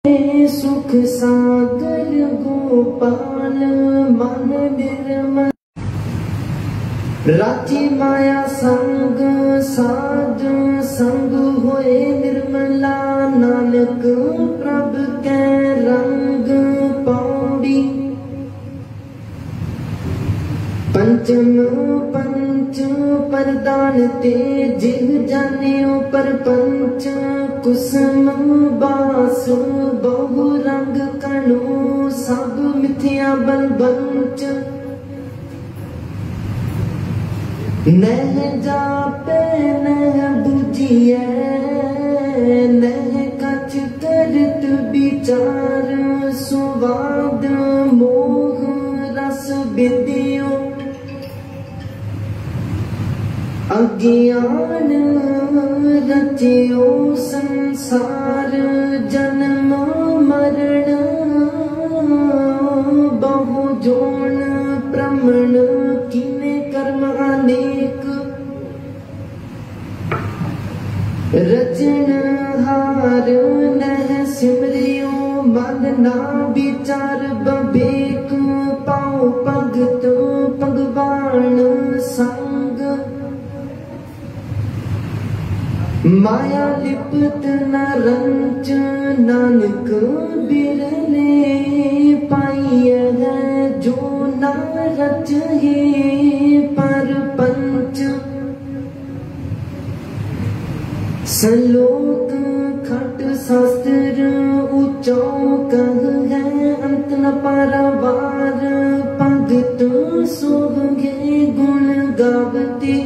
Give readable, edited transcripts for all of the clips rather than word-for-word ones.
सुख सागर गोपाल मन निर्मल राची माया संग साध संग होए निर्मला नानक प्रभ कै रंग पौड़ी पंचम पंच परदान ते जिह जानियो पर पंच कुसुम बास बहु रंग कणु सब मिथ्या बल बंच नह जापे नह बुझिए नह कछ करत विचार सुवाद मोह रस विद्यो अज्ञान रचियो संसार जन्म मरण बहु जोन प्रमण किने कर्म अनेक रचन हार नह सिमरियो मन ना विचार बबेक पाओ भगत भगवान संग माया लिपत न रंच नानक बिरले पाइय है जो न रच है पर पंच सलोक खट शास्त्र ऊंचो कह है अंत न पारावार भगत सोहगे गुण गावते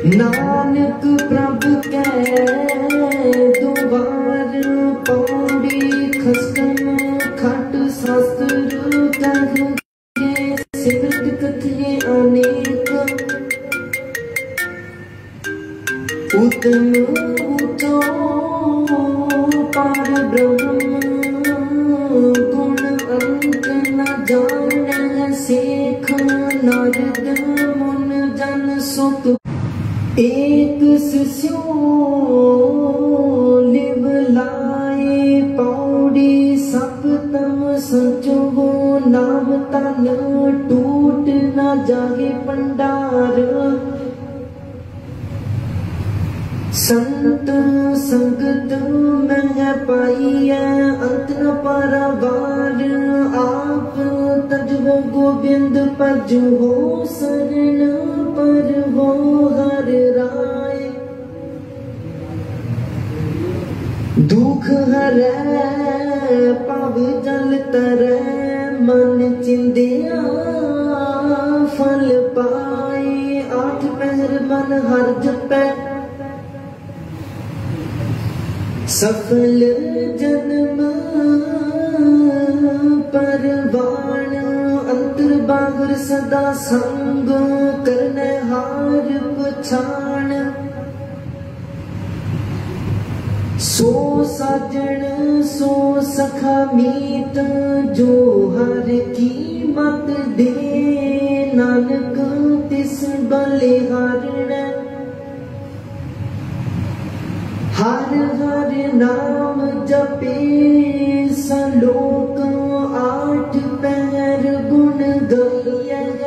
नानक प्रभ कै दुबार पौड़ी खसकम खट शास्त्र कह सिमरत कथे अनेक उत्तम ऊंचो पार ब्रह्म गुण अंत न जान सेख नारद मुन जन सुख एक शिष्यो लिव लाए पौड़ी सप्तम सचो नाम तन टूट न जाए भंडार संत संगत मैं पाइय अंत न पारावार आप तजो गोविंद पज हो शरण पर हो हर राय दुख हरै पव जल तरै मन चिंदिया फल पाए आठ पहर मन हर जपै सफल जन्म परवान अंतर बाहर सदा संग करने हार पछाण सो साजन सो सखा मीत जो हर की मत दे नानक तिस बलिहारण हर हर नाम जपे सलोक आठ पहर गुण गाइय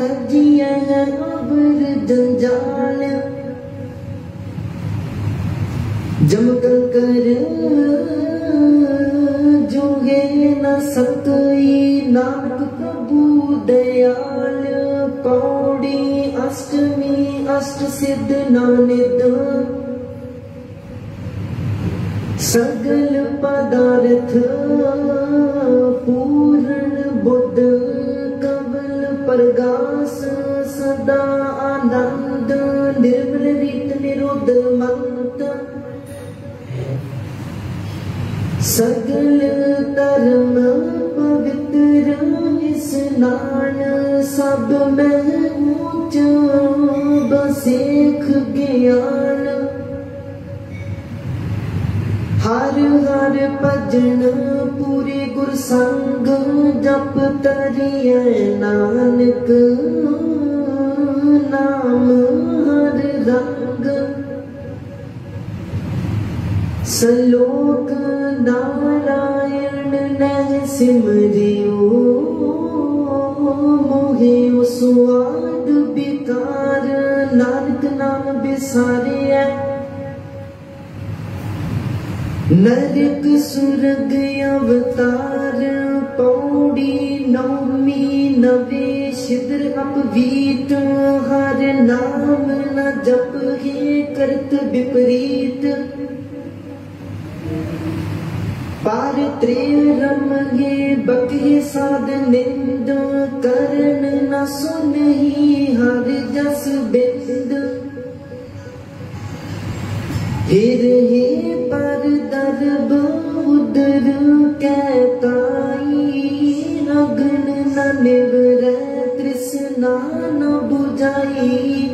तजिय अवर जंजाल जम कर जोगे न सकई नानक प्रभु दयाल पौड़ी अष्टमी अष्ट सिद्ध नानिद सगल पदार्थ पूर्ण बुद्ध कवल प्रगास सदा आनंद निर्मल रीत निरुद्ध मंत सगल धर्म पवित्र स्नान सब में ऊंच बसेख ज्ञान हर हर भजन पूरे गुर संग जप तरिए नानक नाम हर रंग सलोक नारायण ने सिमरियो मोहे सुआद बिकार नानक नाम बिसारिया नरक सुरग अवतार पौड़ी नौमी नवे शिद्र अपवीत हर नाम न जप हे करत विपरीत पार त्रेय रमगे बके साध निंद करण न सुनहि हर जस बिंद हिर हे पर दर्ब उदर कहताई अग्न न निवरै तृष्णा न बुझाई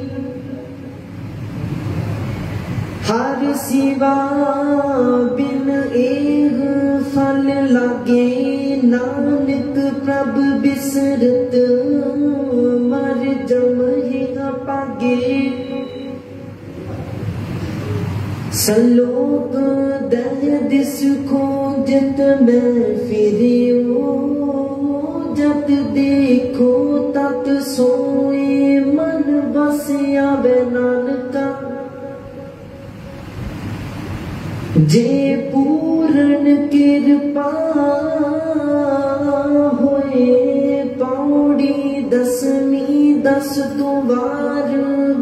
हर सिवा बिन एह फल लागे नानक प्रभ बिसरत मर जम ही पागे सलोक दह दिस खोजत मैं फिरियो जत देखो तत सोए मन बसिया वे नानका जे पूर्ण कृपा होए पौड़ी दसवीं 10 द्वार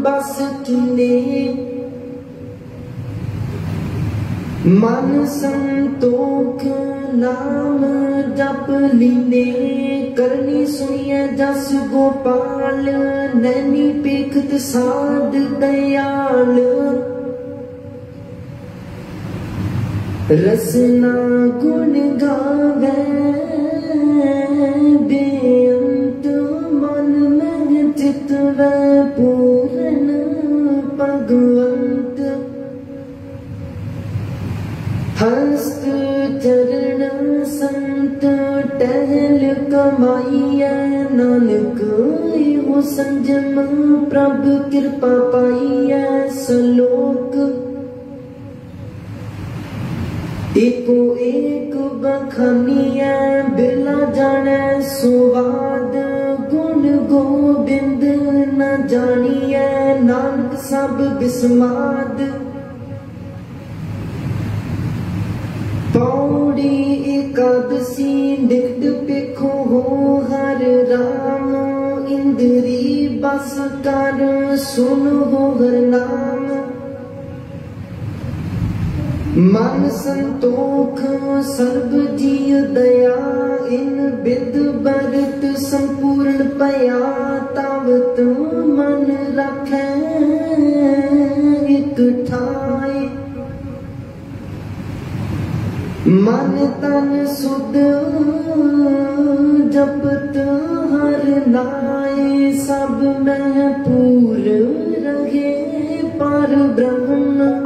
बस किने मन संतोख नाम जप लीने करनी सुनिए जस गोपाल नैनी पेखत साध दयाल रसना गुण गावे बेअंत मन में चितवै पूर्ण भगवंत हस्त चरण संत टहल कमाइया नानक हो संजम प्रभ कृपा पाइया सलोक एको एक बखानिया बिला जाने सुवाद गुण गोबिंद न जानिए नानक सब बिस्माद पौड़ी एकादशी निकट पेखो हो हर राम इंद्री बस कर सुन हो हर नाम मन संतोख सर्व जीव दया इन विद बरत संपूर्ण पया तावत मन रखे एक ठाई मन तन सुध जपत हर नाय सब में पूर रहे पर ब्रह्म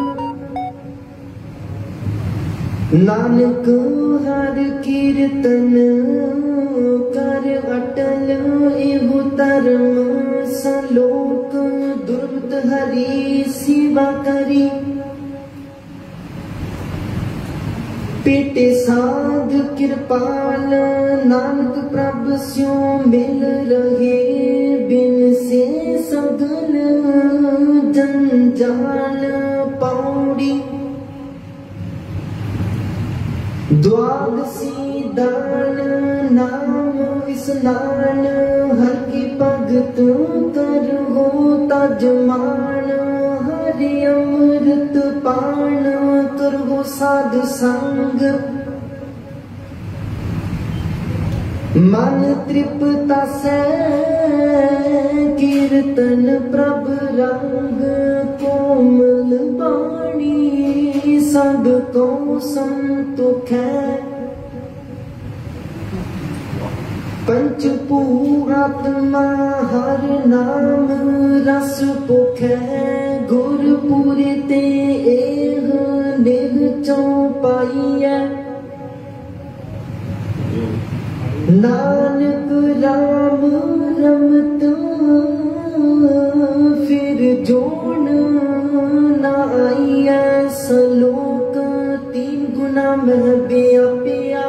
नानक हर कीर्तन कर अटल एहु धर्म सलोक दुर्त हरि सेवा करी पेटे साध कृपाल नानक प्रभ स्यो मिल रहे बिन से सगल जंजाल पौड़ी द्वादशी दान नाम स्नान हर की भगत कर हो तजमान हरि अमृत पान कर हो साध संग मन तृप्ता से कीर्तन प्रभ रंग कोमल बाणी सब को संतुख है पंचभूआत्मा हर नाम रस पुख है गुरपुरी ते एह निह चौपाइया नानक राम रमत फिर जोड़ न आइया सलोक ना मैं व्यापिया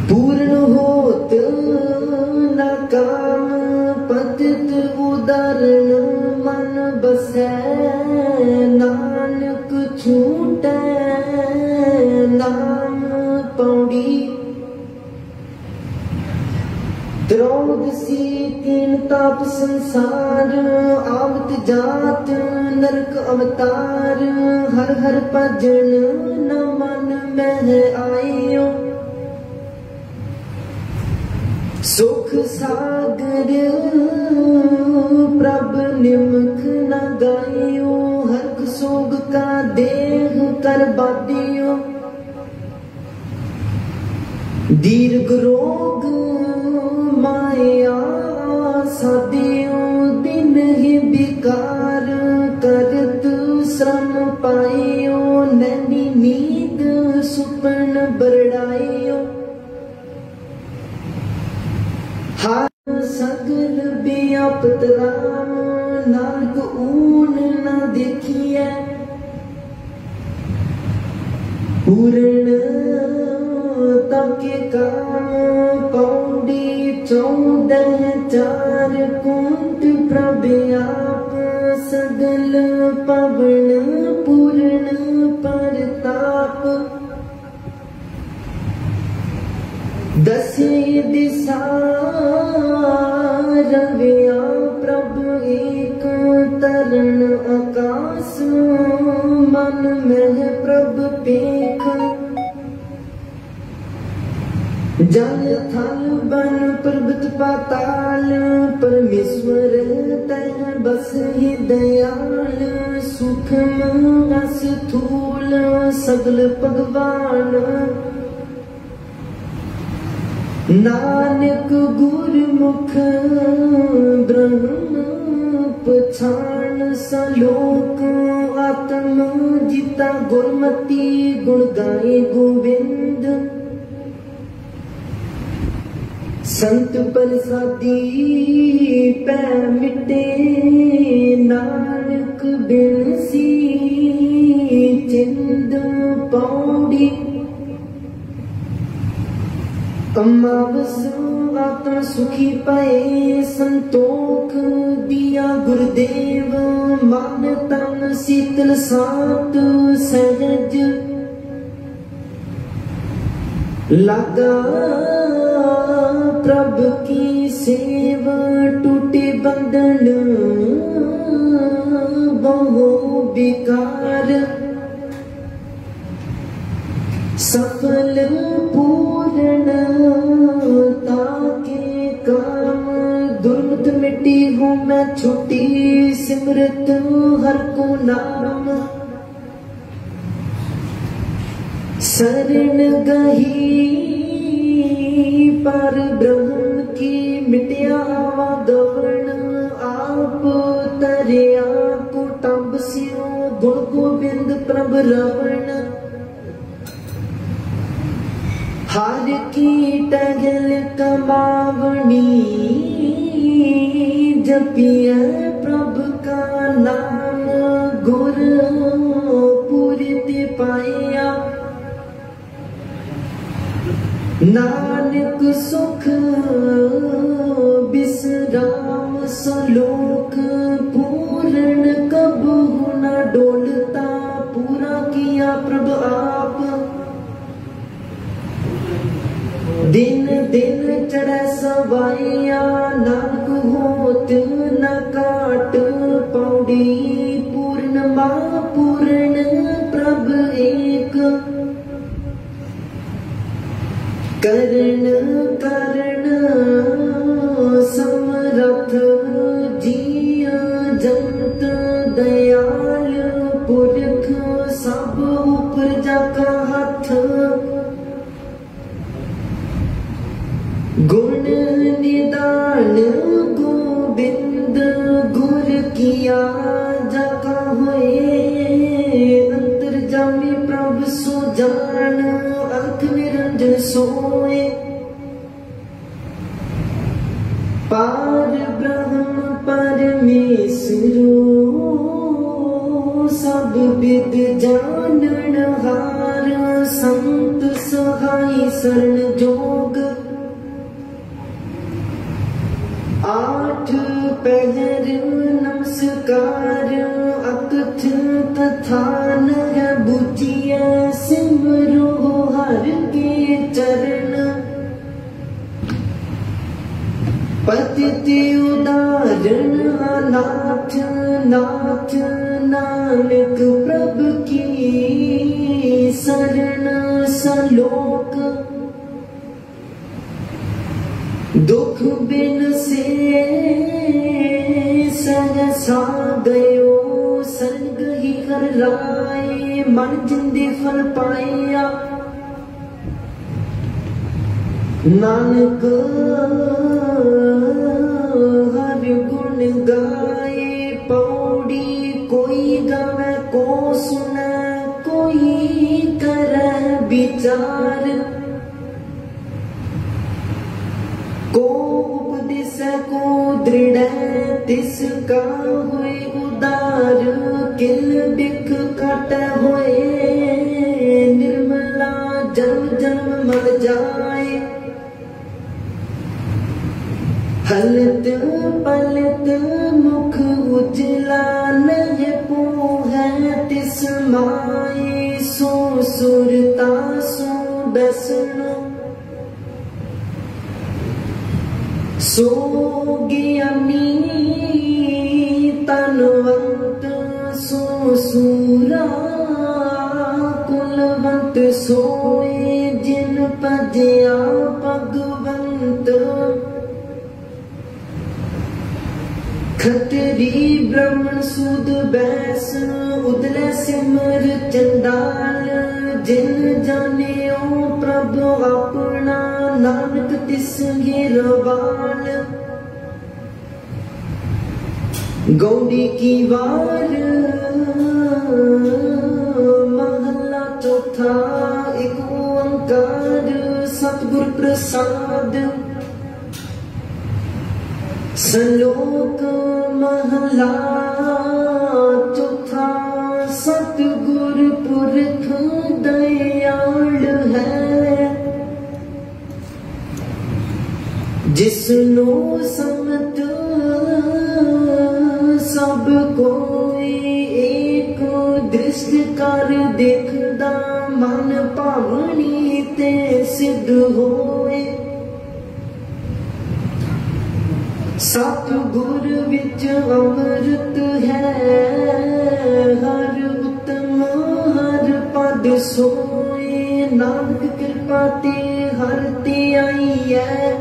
पूर्ण होत न काम पतित उदाहरण मन बसै नानक छूटै नाम पौड़ी द्रौद सी तीन ताप संसार आवत जात नरक अवतार हर हर भजन न मन में आयो सुख सागर प्रभ निमख न गायो हर्क सोग का देह कर बादियो दीर्घ रोग माया सादियो दिन ही विकार करत श्रम पाइयो नैनी नींद सुपन बरड़ाइयो हर सगल व्यापत राम नानक ऊन न देखिए पूर्ण तके काम पौड़ी 14 4 कुंट प्रभ आप सगल पवन पूर्ण परताप दसे दिशा रविया प्रभु एक तरण आकाश मन में प्रभु पेख जल थल बन पर्वत पाताल परमेश्वर तह बस ही दयाल सूक्ष्म स्थूल सगल भगवान नानक गुरमुख ब्रह्म पछान सलोक आत्म जिता गुरमति गुण गाए गोविंद संत परसादी पै मिटे नानक बिनसी चिंद पौड़ी अमावस आत्म सुखी पाए संतोख दिया गुरुदेव मन तन शीतल सात सहज लगा प्रभ की सेव टूटे बंधन बहु विकार सफल पूर्ण ताके काम दुर्मत मिट्टी हूँ मैं छुट्टी सिमरत हर को नाम शरण गही पर ब्रह्म की मिट्या गवर्ण आप तरिया को तब सियो गुण गोविंद प्रभ रावण हर की टगल कमावनी जपिया प्रभ का नाम गुर पूरित पाया नानक सुख विश्राम सलोक पूर्ण कबू न डोलता पूरा किया प्रभ आप दिन दिन चढ़े सवाइया नानक होत न काट पौड़ी पूर्ण माँ पूर्ण प्रभ एक करण करण समरथ जिया जंत दयाल पुरख सब ऊपर जाका हाथ गुण निदान गोविंद गुर किया जाका हुए अंतर्जामी प्रभ सो जान अलख निरंजन सोए पार ब्रह्म परमेश्वरो सब विद जानन हार संत सहाय शरण जोग। आठ पहर नमस्कार अकथ तथा न बुझिए सिमरो हर के चरण। पतित उदाहरण अनाथ नाथ नानक प्रभु की शरण सलोक। दुख बिन से सहसा गयो संग ही हर राय। मन जिंदे फल पाया नानक हर गुण गाए। पौड़ी कोई गावे को सुने कोई करे विचार। को उपदेश को दृढ़ तिसका हुए उदार। किल बिख काट हुए निर्मला जन्म जन्म मर जाए। हलत पलत मुख उजला नय पोह तिस माए। सो सुरता सो दसनो सो ज्ञानी तनवंत। सो सूरा कुलवंत सोए जिन पजया भगवंत। खतरी ब्राह्मण सूद बैस उदर सिमर चंडाल। जिन जाने ओ प्रभु अपना नानक तिस गिरवाल। गौड़ी की वार महला चौथा एक ओंकार सतगुर प्रसाद। सलोक महला चौथा सतगुर पुरख दयाल है। जिसनो समत सब कोई एक दृष्ट कर देखदा। मन भावनी ते सिद्ध होए। सतगुर विच अमृत है हर उत्तम हर पद सोए। नानक कृपा ते हर ते आई है।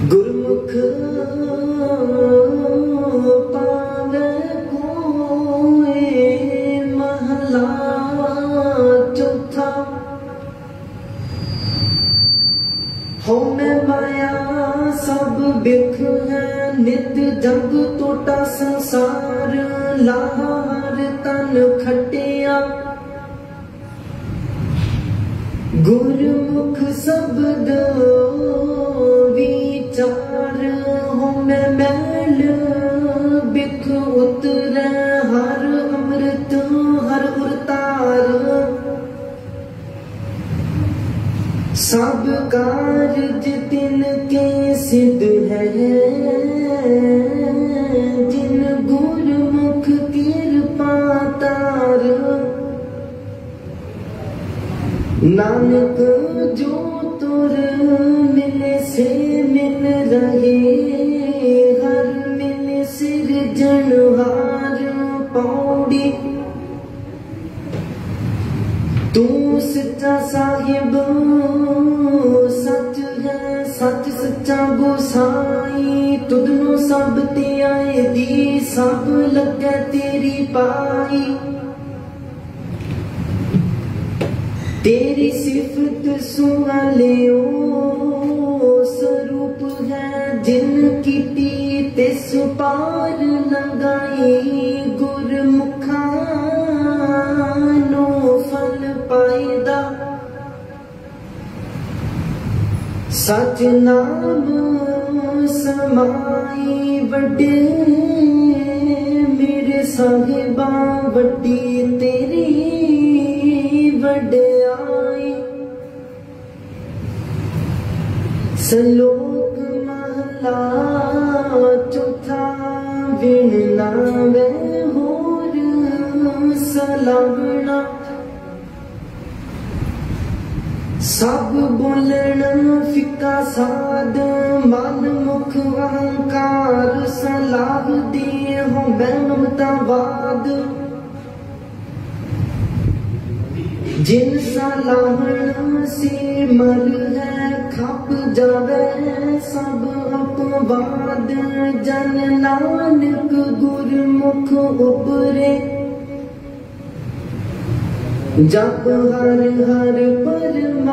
गुरमुख पावे कोए महला चौथा। होमे माया सब बिख है नित जग टोटा संसार। लाहर तन खटिया गुरमुख शब्द विचार। होमे मैल बिख उतरे हर अमृत हर उतार। सब कारज तिनके सिद्ध है जिन गुरमुख कृपा तार। नानक जो तुर मिले से मिल रहे हर मिले सिरजनहार। पौड़ी तू सच्चा साहिब सच है सच सच्चा गोसाई। तुदनो सब ते आए दी सब लगे तेरी पाई। तेरी सिफत सुहाले ओ स्वरूप है। जिन कीती तिस पार लगाई। गुरमुखा नो फल पाईदा। सच नाम समाई वड्डे मेरे साहिबा वड्डी तेरी वड्याई। सलोक महला चौथा विणना वे होर सलावना। सब बोलन फिका साध मन मुख अहंकार सलाह दिए हो मैं ममतावाद। जिन सलाहन से मर है खप जावे सब अपवाद। जन नानक गुरमुख उबरे जप हर हर परमानंद।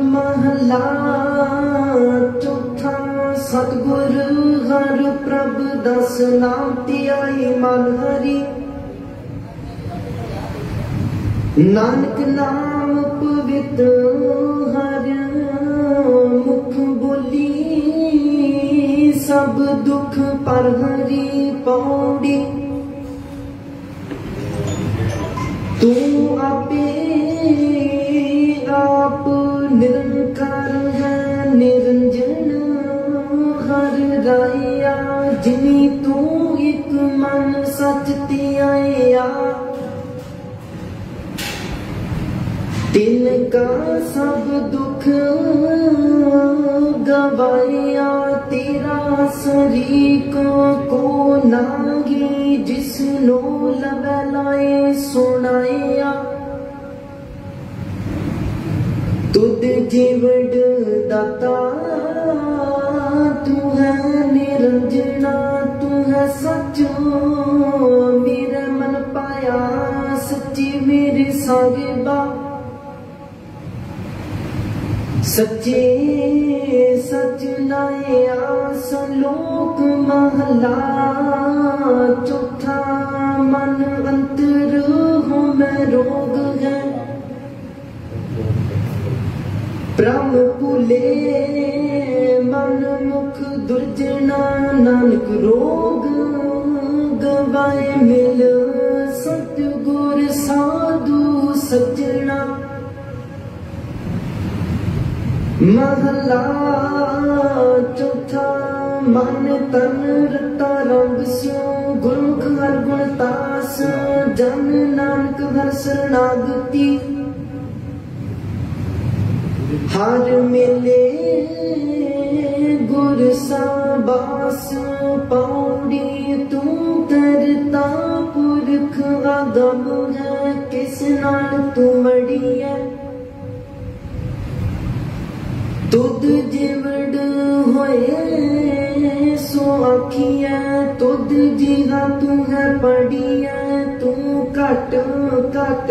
महला चौथा सतगुर हर प्रभ दस नाम ध्याई मन हरि। नानक नाम पवित्र हर मुख बोली। सब दुख पर हरि पौड़ी। तू आपे आप निरंकार है निरंजन हर राया। जिनी तू एक मन सच त्याया। तिनका सब दुख गवाया। तेरा शरीक को नागी जिसनो लवै लाए सुनाया। तुद जीवड़ दाता तू है निरंजना। तू है सचो मेरा मन पाया सच्ची मेरे साहिबा। सच्चे सच नाया सलोक महला चौथा। मन अंतर हो मैं रोग है ब्रह्म भूले मन मुख दुर्जना। नानक रोग गवाए मिल सतगुर साधु सज्जना। महला चौथा मन तन रता रंग स्यो। गुरमुख हर गुणतास जन नानक हर शरणागति। हर मिले गुर साबास पौड़ी। तू करता पुरख आगम है किस नाल तू मड़ी है। तुद जिवड़ होए सो आखिया। तुद जिहा तू है पढ़िया। तू घट घट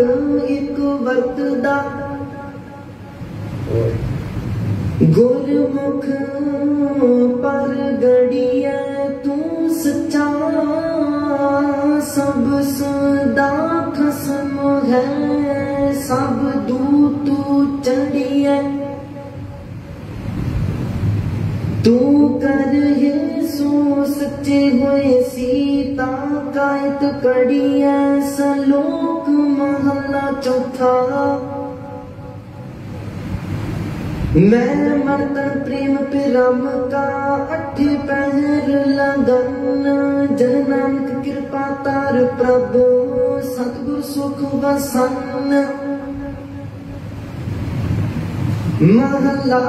एक वरतदा। गुरमुख पर गड़िया। तू सच्चा सब सदा खसम है। सब दूत चढ़िया। तू कर ये सो सच्चे हुए सीता कायत कड़िया। सलोक महला चौथा मैं मर्दन प्रेम पिरम का। अठ पहर लगन जन नानक कृपा तार प्रभु सतगुर सुख वसन। महला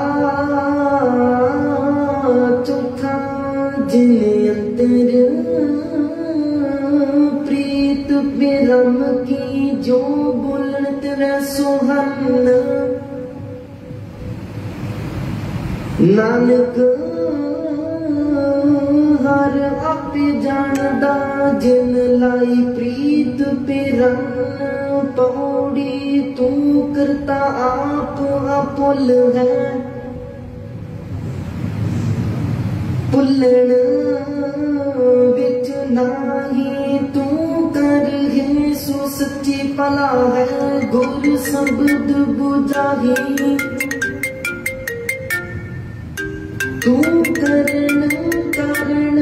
चौथा जिन अंतर प्रीत पिरम की। जो बोलन तेरा सोहन। नानक हर आपे जानदा जिन लाई प्रीत पिरन पौड़ी। तू करता आप अपुल है पुलन विच नाही। तू कर है सो सच्ची भला है गुर शब्द बुझाही। तू करण करण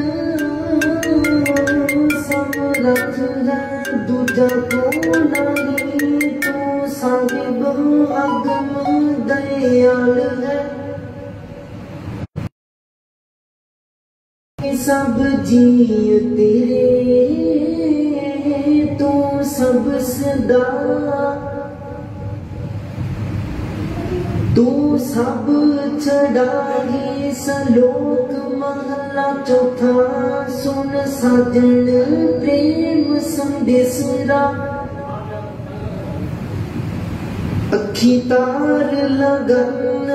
जी तेरे तू सब सदा, तू सब छड़ाही सलोक महला चौथा। सुन साजन प्रेम संदेसरा, अखी तार लगन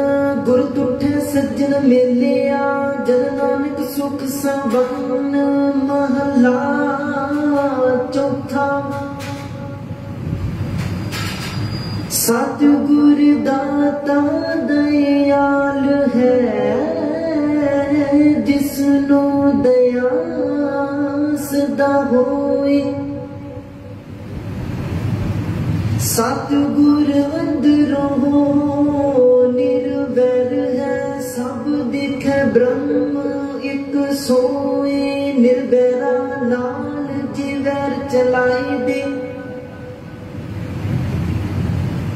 गुर तुठे सज्जन मेलिया। जन नानक सुख संवन महला चौथा। सतगुर दाता दयाल है, जिसनो दया सदा होए। सतगुर अंदरों निर्वैर है, सब दिखे ब्रह्म एक सोए। निर्वैरा नाल जिवैर चलाई दे,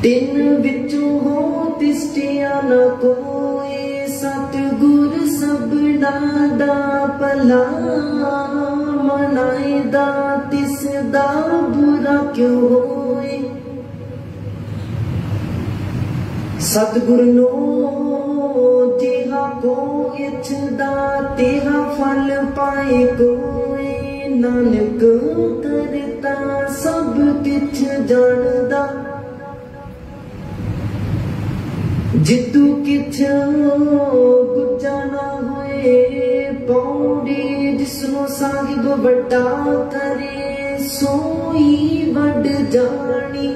तिन विचों हो तिष्ठिया न कोई। सतगुर सबना दा भला मनाईदा, तिसदा बुरा क्यों होए। सतगुर नो जिहा को इच्छदा, तेहा फल पाए कोई। नानक करता सब किछ जानदा, जितू किछ गुजा ना होए। पौड़ी जिसनो साहिब बड़ा करे, सोई वड जानी।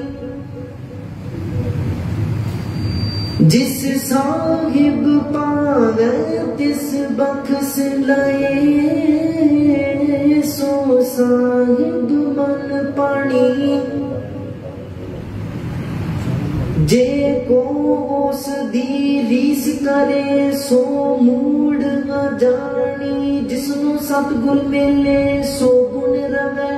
जिस साहिब पावे तिस बख्श लए, सो साहिब मन पानी। जे को उस दी रीस करे, सो मूड न जानी। जिसनु सतगुर मिले सो गुण रवै,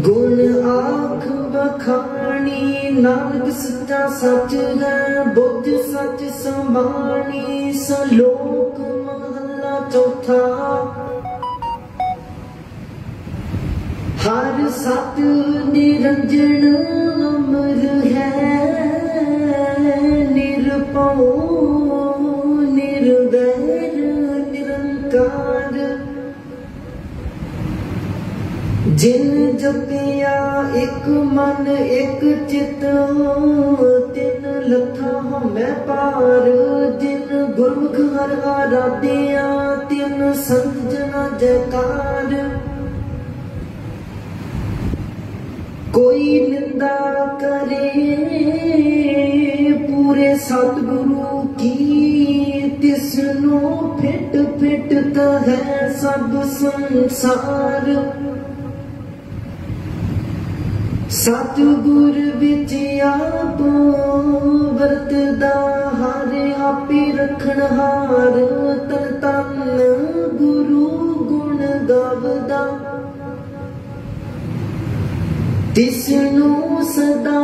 गुण आख बखानी। नानक सच्चा सच है, बुद्ध सच समानी। सलोक महला चौथा। हर सत निरंजन अमर है, निरपौ निर्वैर निरंकार। जिन जपिया एक मन एक चित, तिन लथा मैं पार। जिन गुरमुख हर आराध्या, तिन संत जना जयकार। कोई निंदा करे पूरे सतगुरु की, तिसनो फिट फिट कहे सब संसार। सतगुर विच आप वरतदा, हारे आपे रखण हार। तन तन गुरु गुण गावदा, तिसनु सदा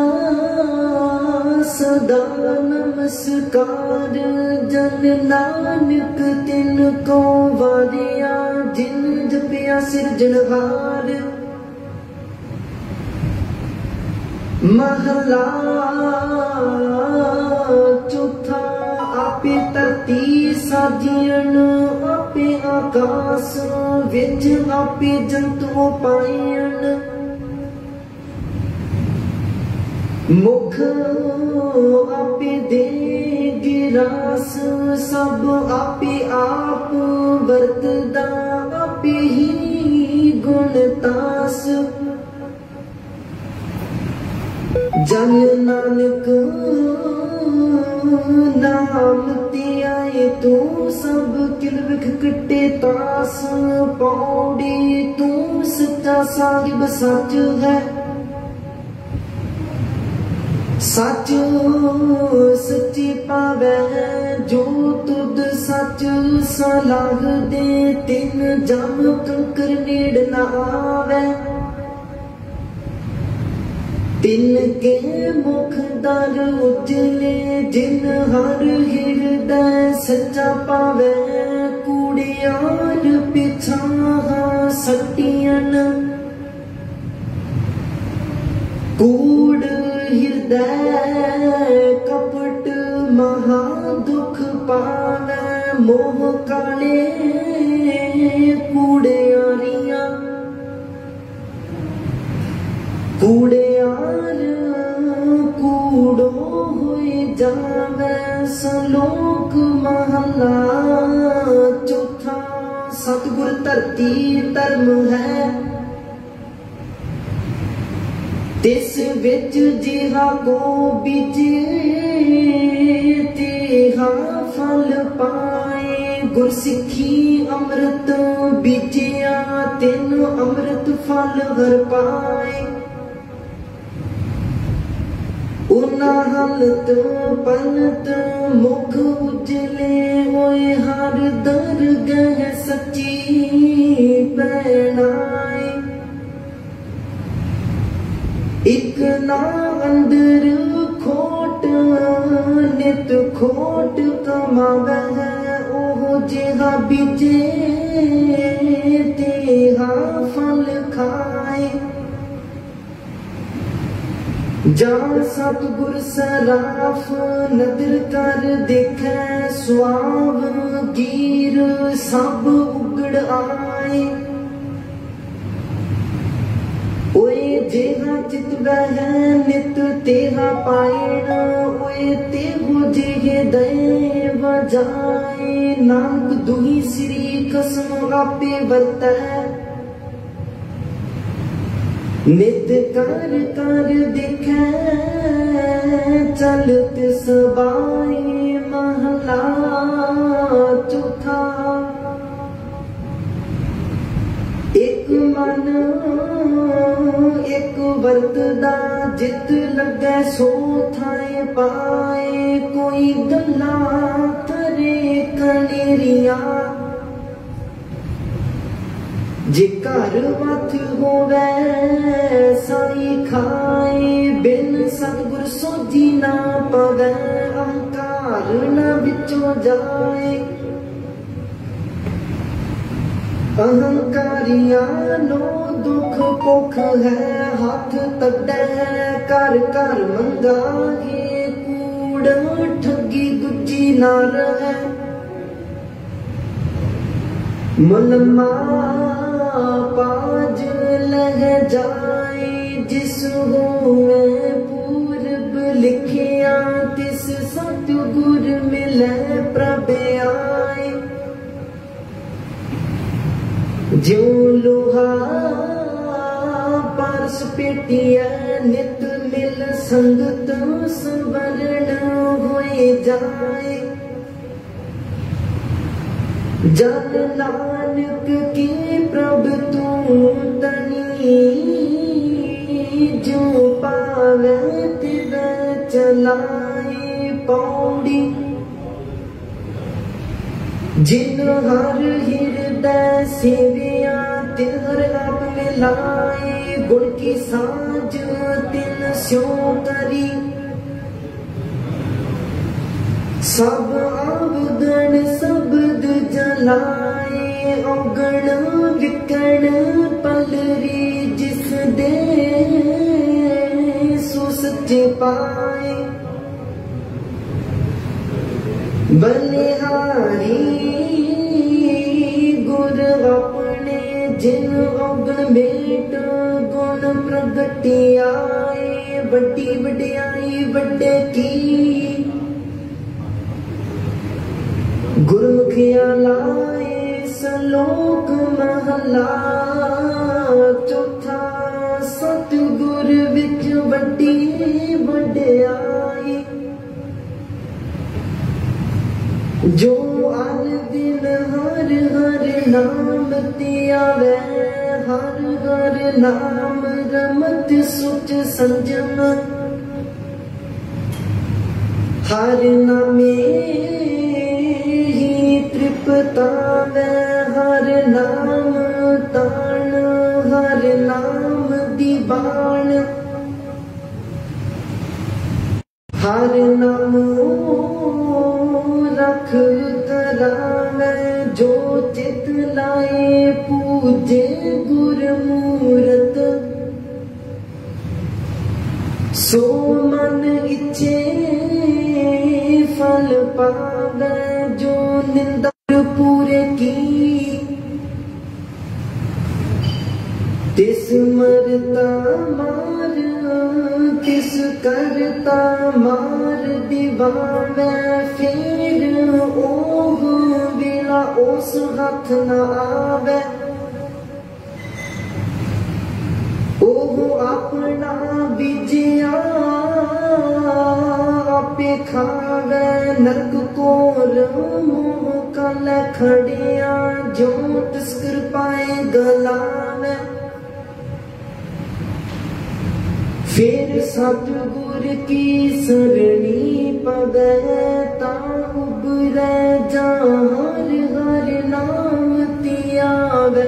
सदा नमस्कार। जन नानक तिन को वारिया, जिन जपिया सिरजनहार। महला चौथा। आपे धरती साजियन, आपे आकाश विच आपे जंतु पायन। मुख आपे दे गिरास, सब आपे आप वरतदा। आपे ही गुणतास, जन नानक नाम ते आए। तू सब किल विख कटे तास। पौड़ी तू सच्चा साहिब सच है, सच सच्ची पावै। जो तुद सच सलाह दे, तिन जम कंकर नेड़ न आवे। तिनके मुख दर उजले जिन हर हृदय सच्चा पावे कूड़ियार पिछा सटियन कूड़ हृदय कपट महा दुख पावे मोह काले कूड़ियारियां कूड़ियार कूड़ो हुए जावे सलोक महला चौथा। सतगुर धरती धर्म है तिस विच जिहा को बीजे तेहा फल पाए। गुरसिखी अमृत बीजिया तिन अमृत फल हर पाए। उना हलत पलत मुख उजले होए हर दरगह सच्ची पहनाए। एक ना अंदर खोट नित खोट कमावे ओह जिहा बीजे तेहा फल खाए। जान सतगुर सराफ नदर कर देखे स्वाव गिर सब उगड़ आए। ओए जेहा चित वह नित तेहा पाएना ओए तेहो जेहे दए वजाए। नानक दुही श्री कसम आपे वर्तै नित कर कर दिखे चलत सबाए। महला चौथा। एक मन एक वरतदा जित लगे सो थाए पाए। कोई गल्ला करे कनेरिया जे घर मत होवे साई खाए। बिन सतगुर सोझी ना पवे अहंकार ना बिचों जाए। अहंकारिया नो दुख पुख है हाथ तड़े कर कर मंगागे। कूड़ ठगी गुज्जी ना रहे मलमा पाज लह जाए। जिस होवे पूरब लिखिया तिस सतगुर मिले प्रभ आए। जो लोहा पारस पेटिया नित मिल संगत संवरण होए जाए। जन नानक की प्रभ तू तनी जो पावे तिव चलाए। पौड़ी जिन हर हृदय सेविया तिन हर आप मिलाए। गुण की साज तिन स्यों करी सब आवगण शब्द जलाए। औगण विकण पलरी जिस दे सो सच्चे पाए। बलिहारी गुर अपने जिन औगण मेट गुण प्रगटियाए। बड़ी वड्याई वड्डे की गुरमुखिया लाए। सलोक महला चौथा। सतगुर विच वड्डी वड्याई। जो अन दिन हर हर नाम त्यावे हर हर नाम रमत सुच संजम। हर नामे तृप्तावे हर नाम तान हर नाम दीवान। हर नाम रख करावे जो चित लाए पूजे गुरमूरत सो मन इच्छे फल पावे जो निंदा पूरे की तिस मरता मार तिस करता मार दीवावे फिर ओह वेला उस हाथ न आवे ओह अपना बीजिया आपे खावे नरक कोर मुंह कल खड़िया जो तस्कर पाए गलावे फिर सतगुर की सरणी पवे ता उबरे जा हर हर नाम तियावे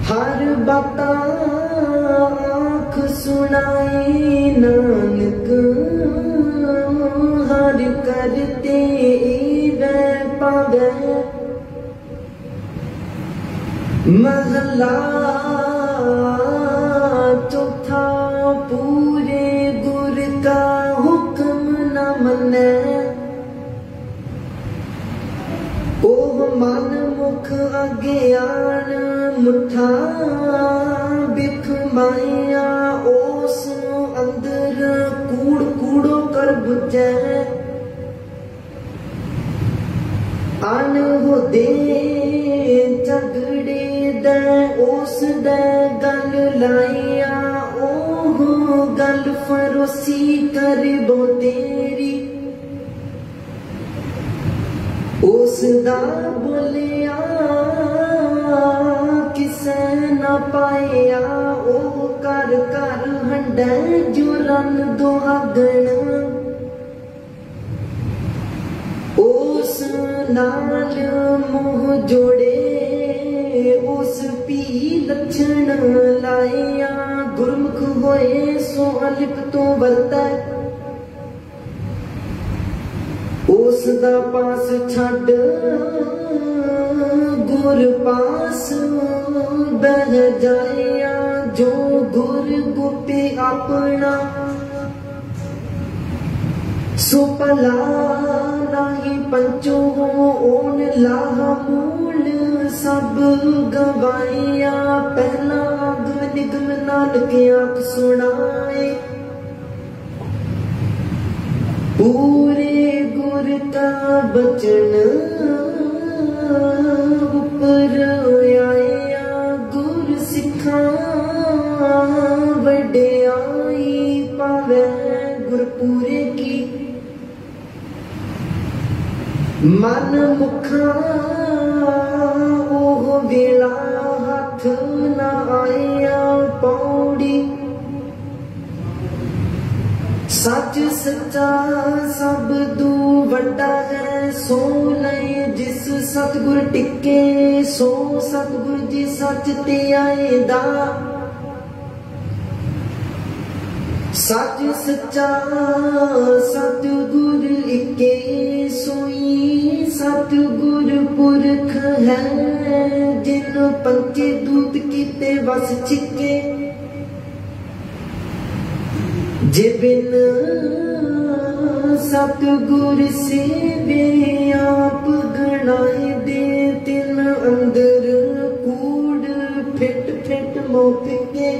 हर बाता आँख सुनाई नानक हर करते वे पावे महला चौथा पूरे गुर का हुक्म न मने ओह मन मुख अज्ञान मुठा बिख माया ओस अंदर कूड़ कूड़ो कर बुझे अन हो दे झगड़े दे ओस दे गल लाइया ओह गल फरोसी कर बो तेरी उसदा बोलिया किसे न पाया ओ कर कर हंडे जो रन दुहागण उस नाल मुँह जोड़े उस पी लक्षण लाया गुरमुख होए सो अलिप तो वरता उसदा पास छड़ गुर पास बह जाया जो गुर गुपे अपना सो भला नाही पंचो ओन लाह मूल सब गवाया पहला आगम निगम नानक आँख सुनाए पूरे गुर का बचन ऊपर आया गुर सिखा वड्याई पावे गुरपुरे की मन मुखा ओह वेला हाथ न आया पौड़ी सच सच्चा सब दू वड्डा है सो लय जिस सतगुर टिके सो सतगुर जी सच ते आएदा सच सच्चा सतगुर इके सोई सतगुर पुरख है जिन पंचे दूत कीते वस छिके जे बिन सतगुर सेवे आप गणाए दे तिन अंदर कूड़ फिट फिट मोक के